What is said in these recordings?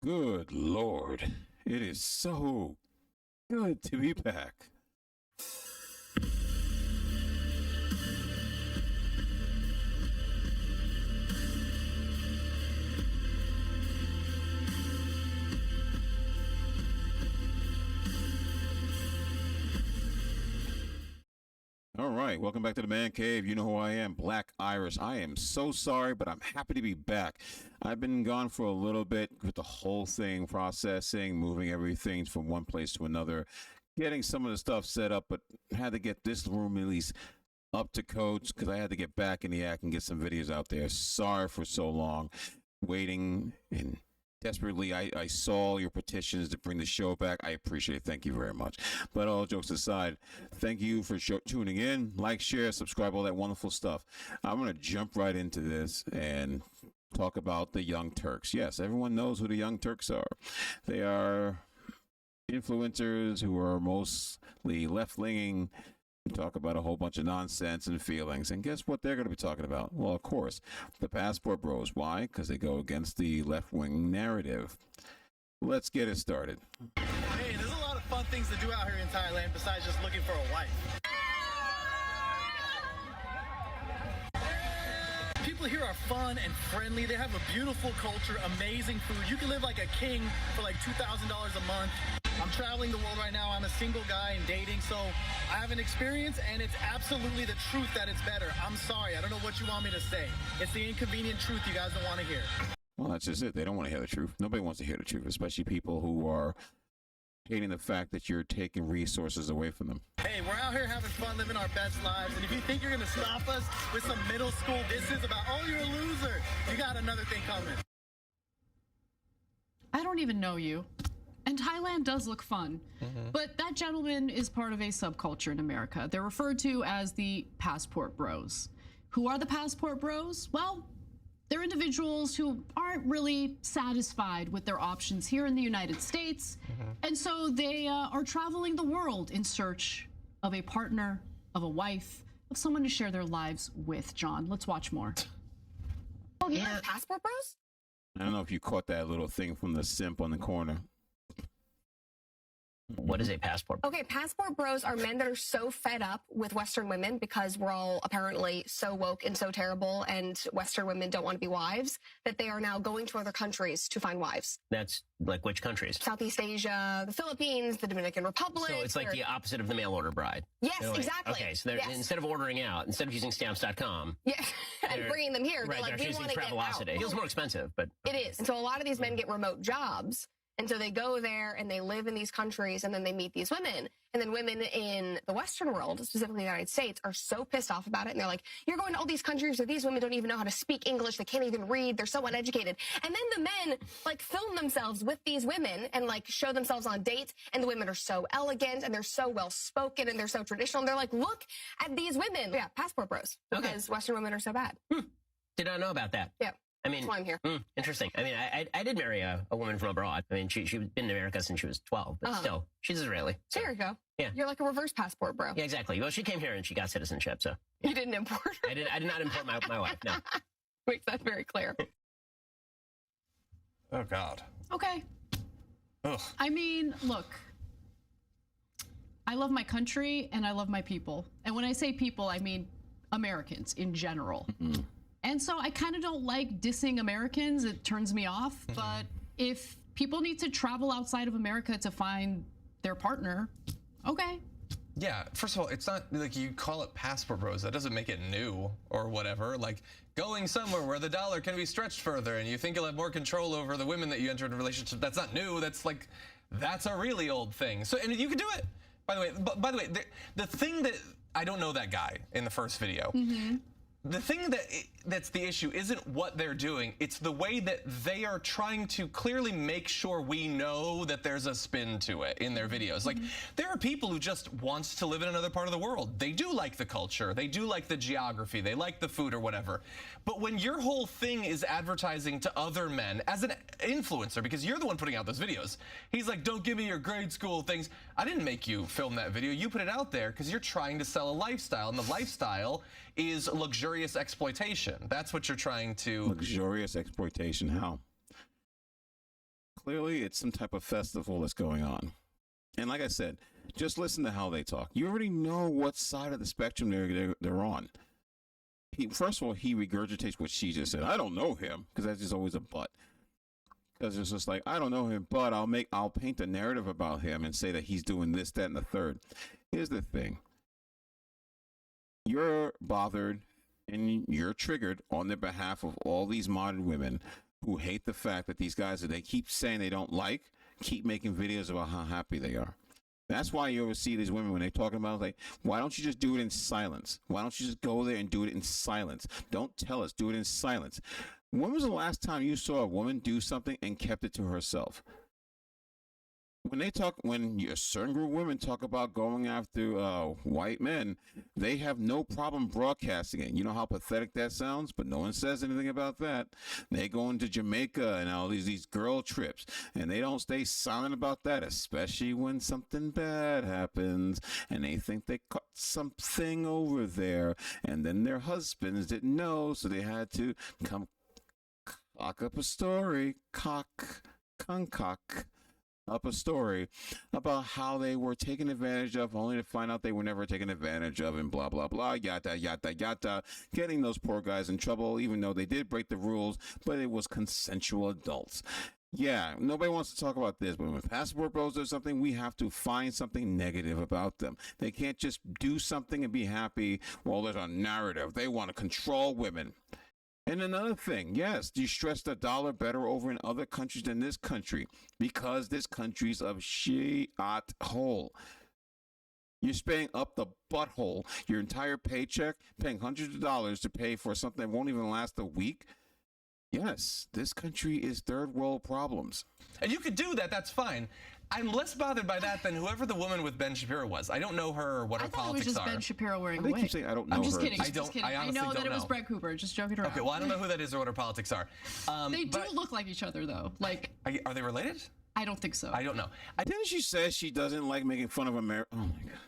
Good Lord. It is so good to be back. All right, welcome back to the Man Cave. You know who I am, Black Iris. I am so sorry, but I'm happy to be back. I've been gone for a little bit with the whole thing, processing, moving everything from one place to another, getting some of the stuff set up, but had to get this room at least up to codes because I had to get back in the act and get some videos out there. Sorry for so long waiting and desperately, I saw your petitions to bring the show back. I appreciate it. Thank you very much. But all jokes aside, thank you for tuning in. Like, share, subscribe, all that wonderful stuff. I'm going to jump right into this and talk about the Young Turks. Yes, everyone knows who the Young Turks are. They are influencers who are mostly left-leaning, talk about a whole bunch of nonsense and feelings. And guess what they're going to be talking about? Well, of course, the Passport Bros. Why? Because they go against the left-wing narrative. Let's get it started. Hey, there's a lot of fun things to do out here in Thailand besides just looking for a wife. People here are fun and friendly. They have a beautiful culture, amazing food. You can live like a king for like $2,000 a month. I'm traveling the world right now. I'm a single guy and dating, so I have an experience, and it's absolutely the truth that it's better. I'm sorry. I don't know what you want me to say. It's the inconvenient truth you guys don't want to hear. Well, that's just it. They don't want to hear the truth. Nobody wants to hear the truth, especially people who are hating the fact that you're taking resources away from them. Hey, we're out here having fun, living our best lives, and if you think you're going to stop us with some middle school disses about, oh, you're a loser, you got another thing coming. I don't even know you. And Thailand does look fun, but that gentleman is part of a subculture in America. They're referred to as the Passport Bros. Who are the Passport Bros? Well, they're individuals who aren't really satisfied with their options here in the United States, and so they are traveling the world in search of a partner, of a wife, of someone to share their lives with. John, let's watch more. Oh, yeah, Passport Bros? I don't know if you caught that little thing from the simp on the corner. What is a passport? Okay, Passport Bros are men that are so fed up with Western women because we're all apparently so woke and so terrible and Western women don't want to be wives that they are now going to other countries to find wives. That's like which countries? Southeast Asia, the Philippines, the Dominican Republic. So it's like the opposite of the mail order bride. Yes, exactly. Okay, so they're, instead of ordering out, instead of using stamps.com. Yeah, and bringing them here. Right, they're like, they're we want using to get out. Travelocity. It feels more expensive, but... It is. And so a lot of these men get remote jobs. And so they go there and they live in these countries and then they meet these women. And then women in the Western world, specifically the United States, are so pissed off about it. And they're like, you're going to all these countries where these women don't even know how to speak English. They can't even read. They're so uneducated. And then the men like film themselves with these women and like show themselves on dates. And the women are so elegant and they're so well spoken and they're so traditional. And they're like, look at these women. Yeah, Passport Bros. Because Western women are so bad. Did not know about that. Yeah. I mean, that's why I'm here. Interesting. I mean, I did marry a woman from abroad. I mean, she'd been in America since she was 12, but still, she's Israeli. So. There you go. Yeah. You're like a reverse passport, bro. Yeah, exactly. Well, she came here and she got citizenship, so. You didn't import her? I did not import my wife, no. Makes that very clear. Oh, God. Okay. Ugh. I mean, look, I love my country and I love my people. And when I say people, I mean Americans in general. And so I kind of don't like dissing Americans. It turns me off. But if people need to travel outside of America to find their partner, okay. Yeah, first of all, it's not like you call it Passport Bros. That doesn't make it new or whatever. Like going somewhere where the dollar can be stretched further and you think you'll have more control over the women that you enter into a relationship. That's not new. That's like, that's a really old thing. So, and you can do it. By the way, the thing that, I don't know that guy in the first video. The thing that's the issue isn't what they're doing, it's the way that they are trying to clearly make sure we know that there's a spin to it in their videos. Like, there are people who just want to live in another part of the world. They do like the culture, they do like the geography, they like the food or whatever. But when your whole thing is advertising to other men as an influencer, because you're the one putting out those videos, he's like, don't give me your grade school things. I didn't make you film that video, you put it out there because you're trying to sell a lifestyle, and the lifestyle is luxurious exploitation. That's what you're trying to... Luxurious exploitation, how? Clearly, it's some type of festival that's going on. And like I said, just listen to how they talk. You already know what side of the spectrum they're on. First of all, he regurgitates what she just said. I don't know him, because that's just always a but. Because it's just like, I don't know him, but I'll paint a narrative about him and say that he's doing this, that, and the third. Here's the thing. You're bothered and you're triggered on the behalf of all these modern women who hate the fact that these guys that they keep saying they don't like keep making videos about how happy they are. That's why you always see these women when they're talking about, like, why don't you just do it in silence? Why don't you just go there and do it in silence? Don't tell us, do it in silence. When was the last time you saw a woman do something and kept it to herself? When a certain group of women talk about going after white men, they have no problem broadcasting it. You know how pathetic that sounds, but no one says anything about that. They go into Jamaica and all these girl trips, and they don't stay silent about that, especially when something bad happens and they think they caught something over there, and then their husbands didn't know, so they had to come cock up a story, concoct up a story about how they were taken advantage of, only to find out they were never taken advantage of, and blah, blah, blah, yada, yada, yada, getting those poor guys in trouble, even though they did break the rules, but it was consensual adults. Yeah, nobody wants to talk about this, but when Passport Bros do something, we have to find something negative about them. They can't just do something and be happy. Well, there's a narrative. They want to control women. And another thing, yes, you stress the dollar better over in other countries than this country because this country's a shit hole. You're spending up the butthole, your entire paycheck, paying hundreds of dollars to pay for something that won't even last a week. Yes, this country is third world problems. And you could do that, that's fine. I'm less bothered by that than whoever the woman with Ben Shapiro was. I don't know her or what her I thought it politics was just are. Ben Shapiro wearing a They wig. keep saying I don't know I'm just her. kidding. I Just don't- kidding. I honestly know that don't it was know. Brett Cooper. Just joking around. Okay, well, I don't know who that is or what her politics are. They do but- look like each other, though. Like, Are they related? I don't think so. I don't know. Didn't she say she doesn't like making fun of America? Oh, my God.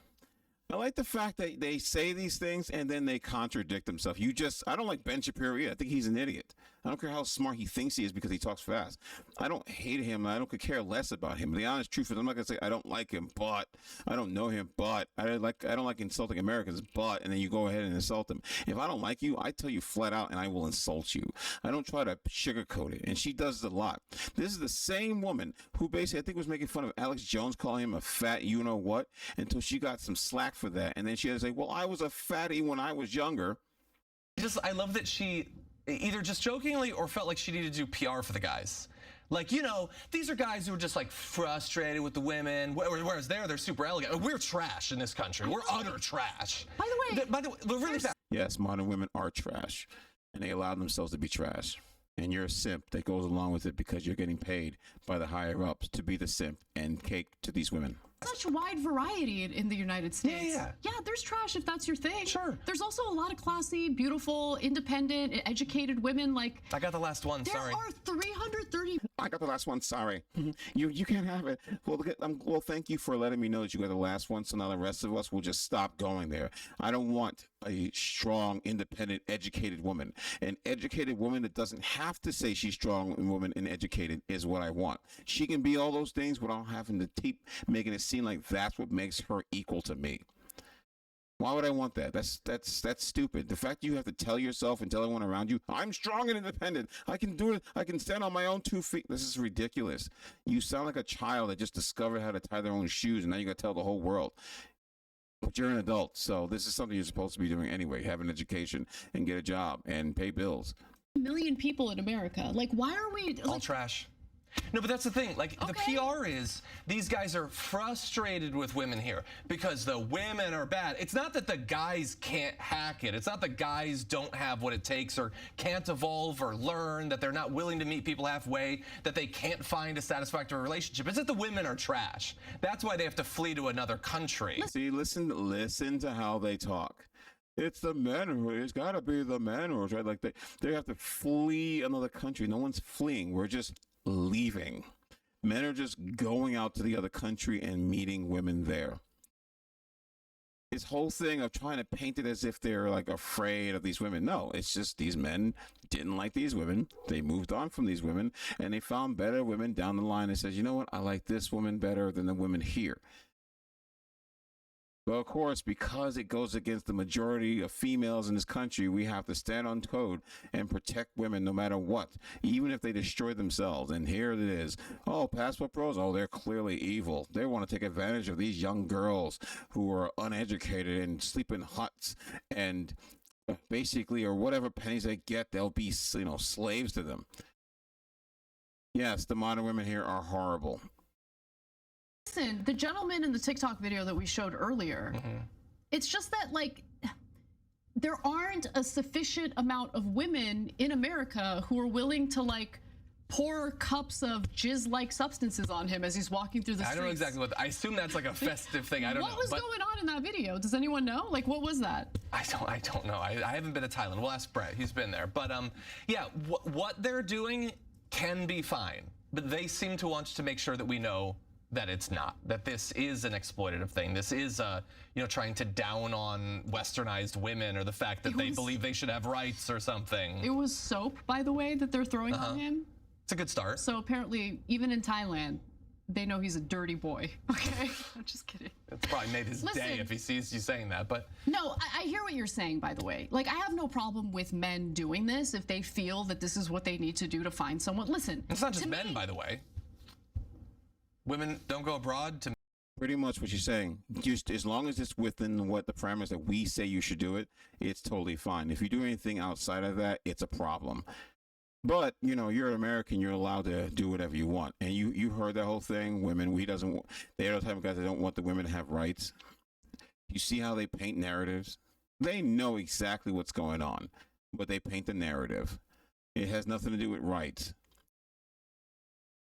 I like the fact that they say these things and then they contradict themselves. I don't like Ben Shapiro either. I think he's an idiot. I don't care how smart he thinks he is because he talks fast. I don't hate him. I don't care less about him. The honest truth is, I'm not gonna say I don't like him, but I don't know him, but I don't like insulting Americans, but, and then you go ahead and insult him. If I don't like you, I tell you flat out, and I will insult you. I don't try to sugarcoat it, and she does it a lot. This is the same woman who basically I think was making fun of Alex Jones, calling him a fat you know what, until she got some slack for that, and then she had to say, well, I was a fatty when I was younger. I love that she either just jokingly or felt like she needed to do PR for the guys. Like, these are guys who are just like frustrated with the women, whereas they're super elegant. We're trash in this country. We're utter trash. By the way, really fast. Yes, modern women are trash, and they allow themselves to be trash. And you're a simp that goes along with it because you're getting paid by the higher ups to be the simp and cake to these women. such wide variety in the United States. Yeah. There's trash if that's your thing. Sure. There's also a lot of classy, beautiful, independent, educated women. Like, I got the last one, there sorry. are 330. I got the last one. Sorry, you can't have it. Well, thank you for letting me know that you got the last one. So now the rest of us will just stop going there. I don't want a strong, independent, educated woman. An educated woman that doesn't have to say she's strong woman and educated is what I want. She can be all those things without having to keep making it seem like that's what makes her equal to me. Why would I want that? That's stupid. The fact you have to tell yourself and tell everyone around you, I'm strong and independent. I can do it. I can stand on my own 2 feet. This is ridiculous. You sound like a child that just discovered how to tie their own shoes, and now you got to tell the whole world. But you're an adult, so this is something you're supposed to be doing anyway. Have an education and get a job and pay bills. Million people in America. Like, why are we All trash. No, but that's the thing. Like, the PR is, these guys are frustrated with women here because the women are bad. It's not that the guys can't hack it. It's not that guys don't have what it takes or can't evolve or learn, that they're not willing to meet people halfway, that they can't find a satisfactory relationship. It's that the women are trash. That's why they have to flee to another country. See, listen to how they talk. It's the men who, it's got to be the men who, right? Like they have to flee another country. No one's fleeing. We're just leaving. Men are just going out to the other country and meeting women there. this whole thing of trying to paint it as if they're like afraid of these women. No, it's just these men didn't like these women. They moved on from these women and they found better women down the line and says, you know what? I like this woman better than the women here. But of course, because it goes against the majority of females in this country, we have to stand on code and protect women no matter what, even if they destroy themselves. And here it is. Oh, passport bros. Oh, they're clearly evil. They want to take advantage of these young girls who are uneducated and sleep in huts and basically, or whatever pennies they get, they'll be, slaves to them. Yes, the modern women here are horrible. Listen, the gentleman in the TikTok video that we showed earlier, it's just that, like, there aren't a sufficient amount of women in America who are willing to, like, pour cups of jizz-like substances on him as he's walking through the streets. I don't know exactly what. I assume that's like a festive thing. I don't know. What was going on in that video? Does anyone know? Like, what was that? I don't know. I haven't been to Thailand. We'll ask Brett. He's been there. But yeah, what they're doing can be fine, but they seem to want to make sure that we know that it's not, that this is an exploitative thing. This is, trying to down on westernized women or the fact that they believe they should have rights or something. It was soap, by the way, that they're throwing on him. It's a good start. So apparently, even in Thailand, they know he's a dirty boy. Okay, I'm just kidding. It's probably made his day if he sees you saying that, but. No, I hear what you're saying, by the way. Like, I have no problem with men doing this if they feel that this is what they need to do to find someone. Listen. It's not just men, by the way. Women don't go abroad to. Pretty much what you're saying. Just as long as it's within what the parameters that we say you should do it, it's totally fine. If you do anything outside of that, it's a problem. But, you're an American, you're allowed to do whatever you want. And you heard that whole thing, women, they're the type of guys that don't want the women to have rights. You see how they paint narratives? They know exactly what's going on, but they paint the narrative. It has nothing to do with rights.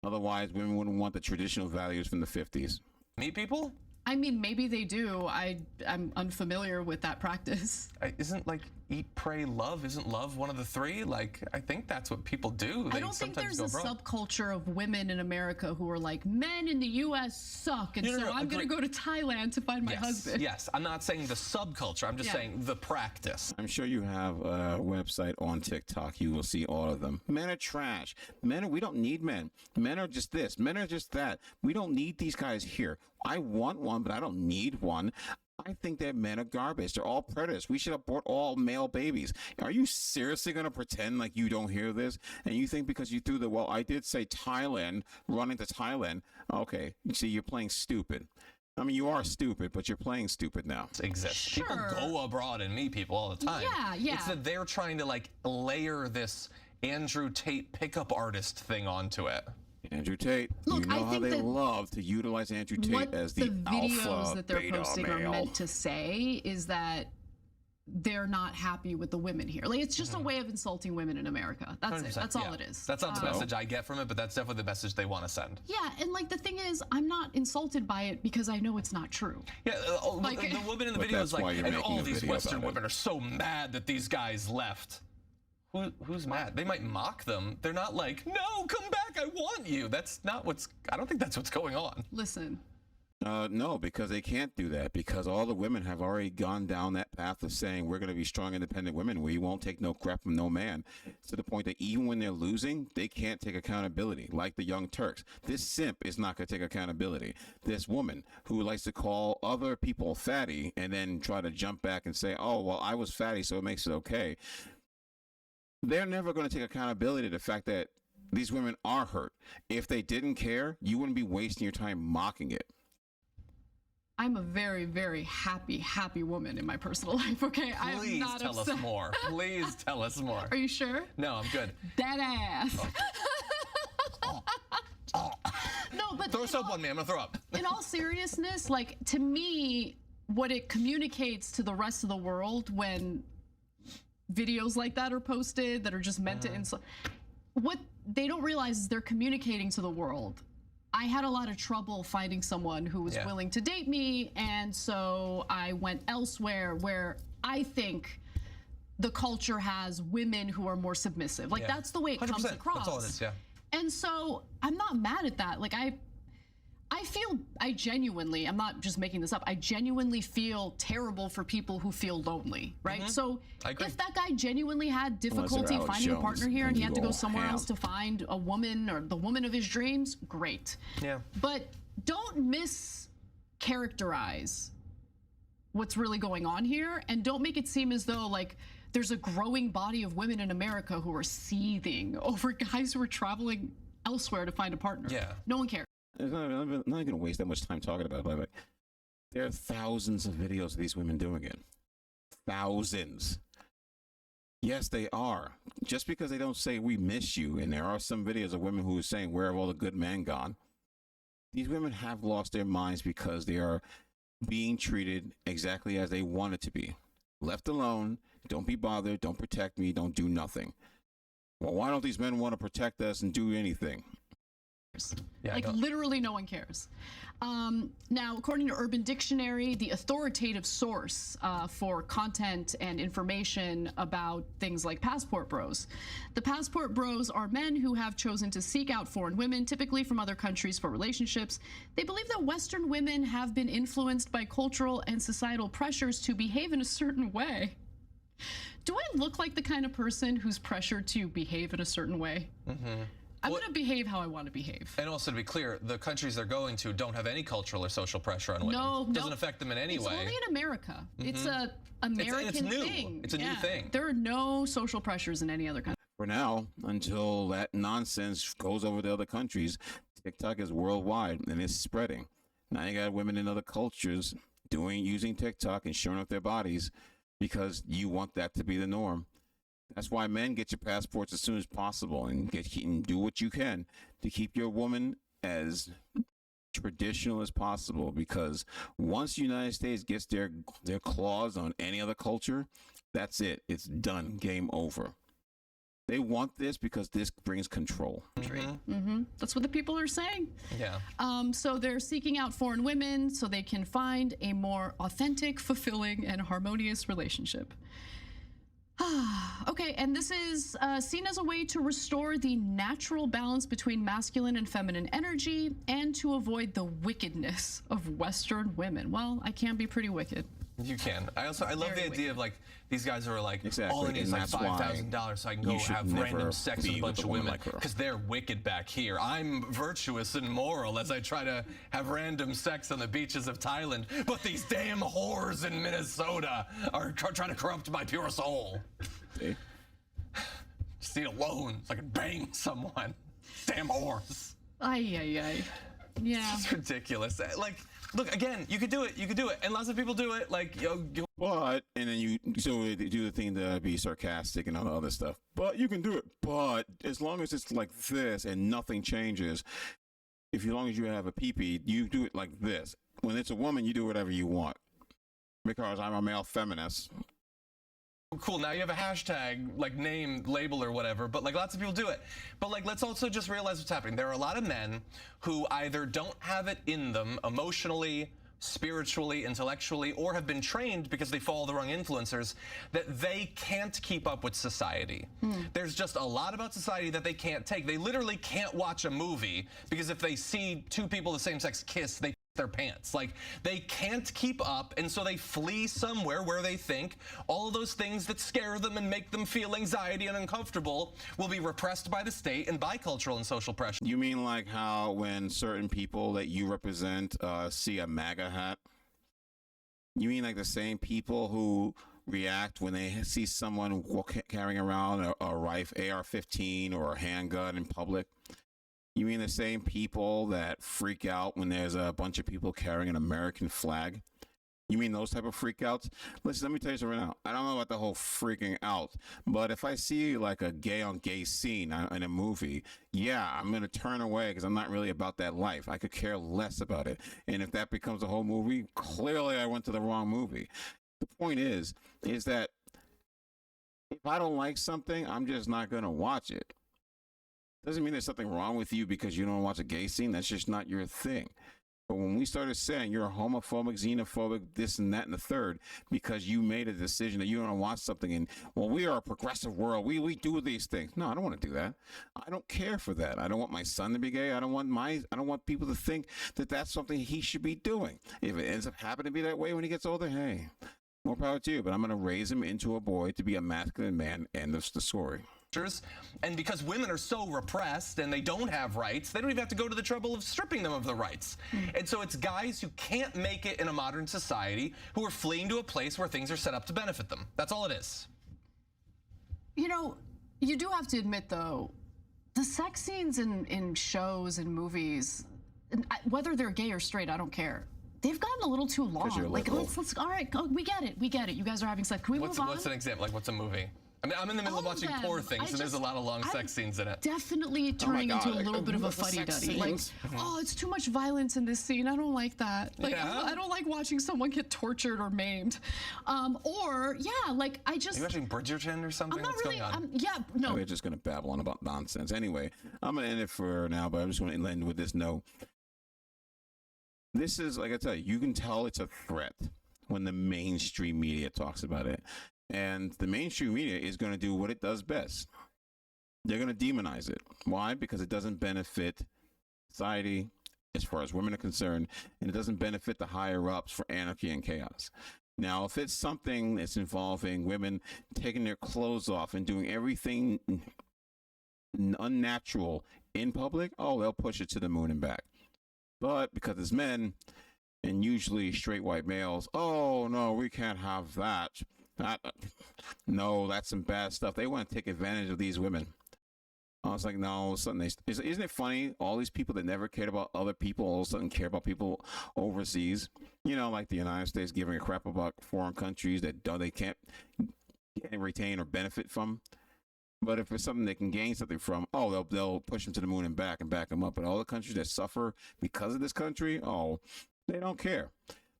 Otherwise, women wouldn't want the traditional values from the 50s. Meet people? I mean, maybe they do. I'm unfamiliar with that practice. Isn't like eat, pray, love? Isn't love one of the three? Like, I think that's what people do. I don't think there's a subculture of women in America who are like, men in the U.S. suck, and so I'm going to go to Thailand to find my husband. Yes, I'm not saying the subculture. I'm just saying the practice. I'm sure you have a website on TikTok. You will see all of them. Men are trash. We don't need men. Men are just this. Men are just that. We don't need these guys here. I want one, but I don't need one. I think that men are garbage. They're all predators. We should abort all male babies. Are you seriously going to pretend like you don't hear this? And you think because you threw I did say Thailand, running to Thailand. Okay, see, you're playing stupid. I mean, you are stupid, but you're playing stupid now. Exists. Sure. People go abroad and meet people all the time. Yeah. It's that they're trying to like layer this Andrew Tate pickup artist thing onto it. Andrew Tate, Look, you know I think how they love to utilize Andrew Tate as the videos alpha that they're beta posting male. are meant to say is that they're not happy with the women here. Like, it's just a way of insulting women in America. That's it. That's all it is. That's not the message I get from it, but that's definitely the message they want to send. Yeah, and like the thing is, I'm not insulted by it because I know it's not true. Yeah, the woman in the video is like, and all these Western women are so mad that these guys left. Who's mad? They might mock them. They're not like, no, come back, I want you. That's not I don't think that's what's going on. Listen. No, because they can't do that, because all the women have already gone down that path of saying we're going to be strong, independent women. We won't take no crap from no man, to the point that even when they're losing, they can't take accountability, like the Young Turks. This simp is not going to take accountability. This woman who likes to call other people fatty and then try to jump back and say, oh, well, I was fatty, so it makes it okay. They're never going to take accountability to the fact that these women are hurt. If they didn't care, you wouldn't be wasting your time mocking it. I'm a very, very happy woman in my personal life, okay? I am not tell upset. us more. Please tell us more. Are you sure? No, I'm good. That ass. No, but throw soap on me. I'm going to throw up. In all seriousness, like, to me, what it communicates to the rest of the world when videos like that are posted that are just meant to insult, what they don't realize is they're communicating to the world. I had a lot of trouble finding someone who was willing to date me, and so I went elsewhere where I think the culture has women who are more submissive. Like, that's the way it comes across. That's all it is, yeah. And so I'm not mad at that. Like, I genuinely, I'm not just making this up, I genuinely feel terrible for people who feel lonely, right? So if that guy genuinely had difficulty Alex finding a Jones, partner here and he had to you go go somewhere ham. else to find a woman or the woman of his dreams, great. Yeah. But don't mischaracterize what's really going on here, and don't make it seem as though like there's a growing body of women in America who are seething over guys who are traveling elsewhere to find a partner. Yeah. No one cares. I'm not going to waste that much time talking about it, but like, there are thousands of videos of these women doing it. Thousands. Yes, they are. Just because they don't say we miss you, and there are some videos of women who are saying where have all the good men gone, these women have lost their minds because they are being treated exactly as they want it to be. Left alone, don't be bothered, don't protect me, don't do nothing. Well, why don't these men want to protect us and do anything? Yeah, Like literally no one cares. Now, according to Urban Dictionary, the authoritative source for content and information about things like passport bros. The passport bros are men who have chosen to seek out foreign women, typically from other countries, for relationships. They believe that Western women have been influenced by cultural and societal pressures to behave in a certain way. Do I look like the kind of person who's pressured to behave in a certain way? Mm-hmm. I'm going to behave how I want to behave. And also, to be clear, the countries they're going to don't have any cultural or social pressure on women. No, doesn't affect them in any way. It's only in America. It's a American it's new. thing. It's a new thing. There are no social pressures in any other country. For now, until that nonsense goes over to other countries, TikTok is worldwide and it's spreading. Now you got women in other cultures using TikTok and showing off their bodies because you want that to be the norm. That's why men get your passports as soon as possible and do what you can to keep your woman as traditional as possible, because once the United States gets their claws on any other culture, that's it. It's done. Game over. They want this because this brings control. Mm-hmm. That's what the people are saying. Yeah. So they're seeking out foreign women so they can find a more authentic, fulfilling, and harmonious relationship. Okay, and this is seen as a way to restore the natural balance between masculine and feminine energy and to avoid the wickedness of Western women. Well, I can be pretty wicked. You can. I love Very the idea wicked. of like these guys who are like, Exactly, all I need is and like that's why $5,000 so I can go you should have random never sex be with a bunch with of a woman women like her. because they're wicked back here. I'm virtuous and moral as I try to have random sex on the beaches of Thailand, but these damn whores in Minnesota are trying to corrupt my pure soul. See? Just need a loan so I can bang someone. Damn whores. Ay. Yeah. It's ridiculous. Like, look, again, you could do it. You could do it. And lots of people do it. Like, But, and then you do the thing to be sarcastic and all the other stuff. But you can do it. But as long as it's like this and nothing changes, as long as you have a pee-pee, you do it like this. When it's a woman, you do whatever you want. Because I'm a male feminist. cool, now you have a hashtag, like name, label, or whatever, but like lots of people do it. But like, let's also just realize what's happening. There are a lot of men who either don't have it in them emotionally, spiritually, intellectually, or have been trained because they follow the wrong influencers, that they can't keep up with society. There's just a lot about society that they can't take. They literally can't watch a movie because if they see two people of the same sex kiss, they their pants. Like, they can't keep up, and so they flee somewhere where they think all of those things that scare them and make them feel anxiety and uncomfortable will be repressed by the state and by cultural and social pressure. You mean like how when certain people that you represent see a MAGA hat? You mean like the same people who react when they see someone carrying around a rifle, AR-15 or a handgun in public? You mean the same people that freak out when there's a bunch of people carrying an American flag? You mean those type of freakouts? Listen, let me tell you something right now. I don't know about the whole freaking out, but if I see like a gay on gay scene in a movie, yeah, I'm going to turn away because I'm not really about that life. I could care less about it. And if that becomes a whole movie, clearly I went to the wrong movie. The point is that if I don't like something, I'm just not going to watch it. Doesn't mean there's something wrong with you because you don't watch a gay scene. That's just not your thing. But when we started saying you're homophobic, xenophobic, this and that and the third, because you made a decision that you don't want something and, well, we are a progressive world. We do these things. No, I don't want to do that. I don't care for that. I don't want my son to be gay. I don't want people to think that that's something he should be doing. If it ends up happening to be that way when he gets older, hey, more power to you. But I'm going to raise him into a boy to be a masculine man. End of the story. And because women are so repressed and they don't have rights, they don't even have to go to the trouble of stripping them of the rights. And so it's guys who can't make it in a modern society who are fleeing to a place where things are set up to benefit them. That's all it is. You know, you do have to admit, though, the sex scenes in shows and movies, whether they're gay or straight, I don't care. They've gotten a little too long. Like, let's all right, we get it. You guys are having sex. Can we move on? What's an example? Like, what's a movie? I mean, I'm in the middle of watching Poor Things, and there's a lot of long sex scenes in it. Definitely turning into a little bit of a fuddy-duddy. Like, oh, it's too much violence in this scene. I don't like that. Like, Yeah. I don't like watching someone get tortured or maimed. Or, yeah, like, I just... Are you watching Bridgerton or something? I'm not What's really... going on? yeah, no. We're just going to babble on about nonsense. Anyway, I'm going to end it for now, but I'm just going to end with this note. This is, like I tell you, you can tell it's a threat when the mainstream media talks about it. And the mainstream media is going to do what it does best. They're going to demonize it. Why? Because it doesn't benefit society as far as women are concerned, and it doesn't benefit the higher ups for anarchy and chaos. Now, if it's something that's involving women taking their clothes off and doing everything unnatural in public, oh, they'll push it to the moon and back. But because it's men, and usually straight white males, oh, no, we can't have that. No, that's some bad stuff. They want to take advantage of these women. I was like, no, all of a sudden, isn't it funny? All these people that never cared about other people all of a sudden care about people overseas. You know, like the United States giving a crap about foreign countries that they can't retain or benefit from. But if it's something they can gain something from, oh, they'll push them to the moon and back them up. But all the countries that suffer because of this country, oh, they don't care.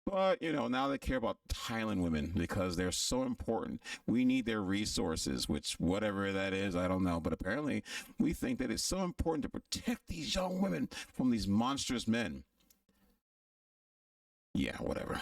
But, you know, now they care about Thailand women because they're so important. We need their resources, which whatever that is, I don't know. But apparently we think that it's so important to protect these young women from these monstrous men. Yeah, whatever.